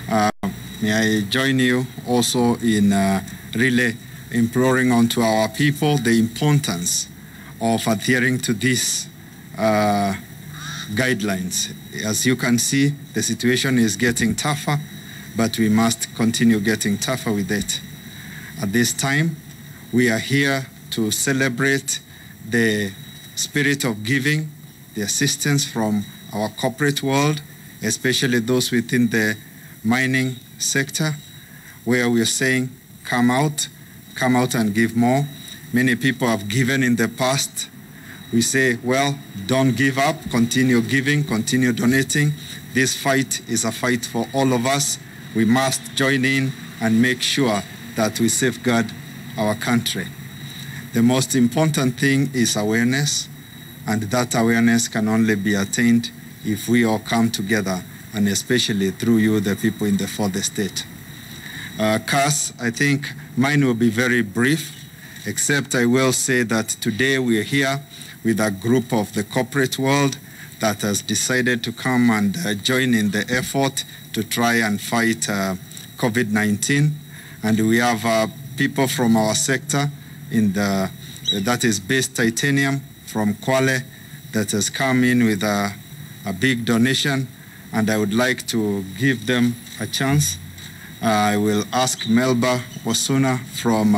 May I join you also in really imploring onto our people the importance of adhering to these guidelines. As you can see, the situation is getting tougher, but we must continue getting tougher with it. At this time, we are here to celebrate the spirit of giving, the assistance from our corporate world, especially those within the mining sector, where we are saying, come out and give more. Many people have given in the past. We say, well, don't give up, continue giving, continue donating. This fight is a fight for all of us. We must join in and make sure that we safeguard our country. The most important thing is awareness, and that awareness can only be attained if we all come together, and especially through you, the people in the fourth estate. CAS, I think mine will be very brief, except I will say that today we are here with a group of the corporate world that has decided to come and join in the effort to try and fight COVID-19. And we have people from our sector that is Base Titanium from Kwale that has come in with a big donation, and I would like to give them a chance. I will ask Melba Wasuna from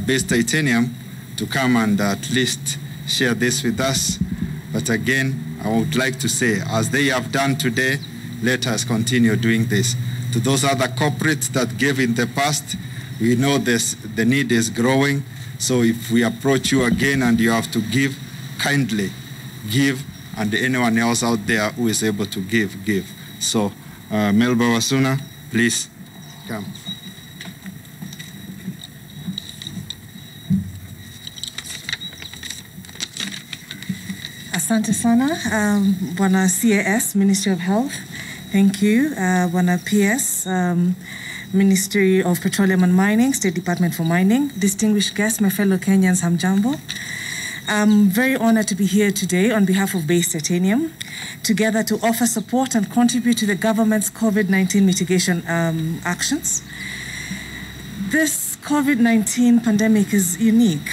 Base Titanium to come and at least share this with us. But again, I would like to say, as they have done today, let us continue doing this. To those other corporates that gave in the past, we know the need is growing. So if we approach you again and you have to give, kindly give, and anyone else out there who is able to give. So Melba Wasuna, please come. Asante sana, Bwana CAS, Ministry of Health. Thank you. Bwana PS, Ministry of Petroleum and Mining, State Department for Mining. Distinguished guests, my fellow Kenyans, hamjambo. I'm very honored to be here today on behalf of Base Titanium, together to offer support and contribute to the government's COVID-19 mitigation actions. This COVID-19 pandemic is unique.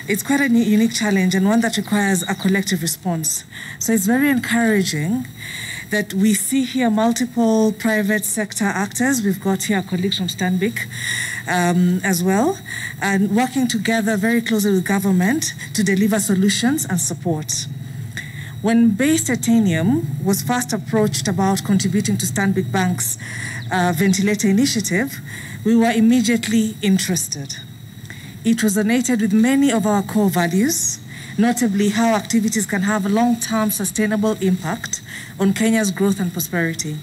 It's quite a unique challenge and one that requires a collective response. So it's very encouraging that we see here multiple private sector actors. We've got here colleagues from Stanbic as well, and working together very closely with government to deliver solutions and support. When Base Titanium was first approached about contributing to Stanbic Bank's ventilator initiative, we were immediately interested. It resonated with many of our core values, notably how activities can have a long-term sustainable impact on Kenya's growth and prosperity.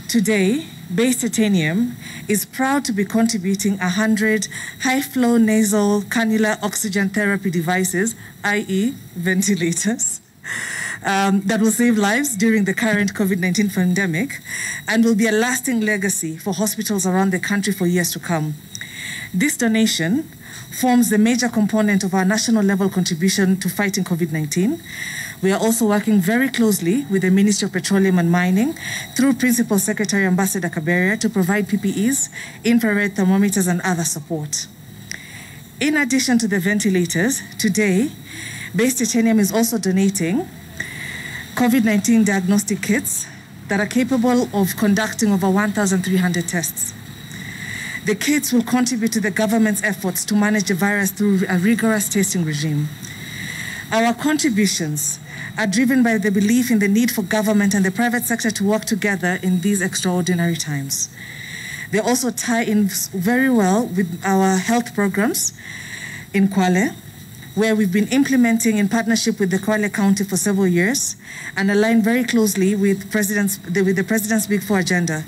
Today, Base Titanium is proud to be contributing 100 high-flow nasal cannula oxygen therapy devices, i.e. ventilators, that will save lives during the current COVID-19 pandemic and will be a lasting legacy for hospitals around the country for years to come. This donation forms the major component of our national level contribution to fighting COVID-19. We are also working very closely with the Ministry of Petroleum and Mining through Principal Secretary Ambassador Kaberia to provide PPEs, infrared thermometers, and other support. In addition to the ventilators, today, Base Titanium is also donating COVID-19 diagnostic kits that are capable of conducting over 1,300 tests. The kits will contribute to the government's efforts to manage the virus through a rigorous testing regime. Our contributions are driven by the belief in the need for government and the private sector to work together in these extraordinary times. They also tie in very well with our health programs in Kwale, where we've been implementing in partnership with the Kwale County for several years and align very closely with the President's Big Four agenda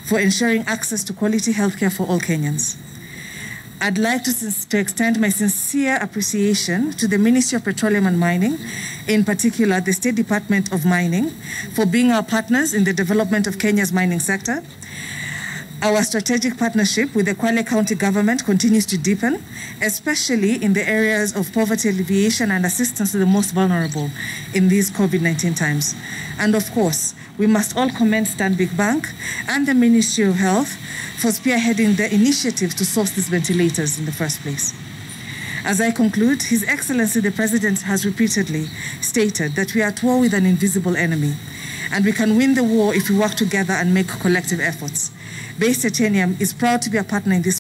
for ensuring access to quality healthcare for all Kenyans. I'd like to extend my sincere appreciation to the Ministry of Petroleum and Mining, in particular the State Department of Mining, for being our partners in the development of Kenya's mining sector. Our strategic partnership with the Kwale County government continues to deepen, especially in the areas of poverty alleviation and assistance to the most vulnerable in these COVID-19 times. And of course, we must all commend Stanbic Bank and the Ministry of Health for spearheading the initiative to source these ventilators in the first place. As I conclude, His Excellency the President has repeatedly stated that we are at war with an invisible enemy, and we can win the war if we work together and make collective efforts. Base Titanium is proud to be a partner in this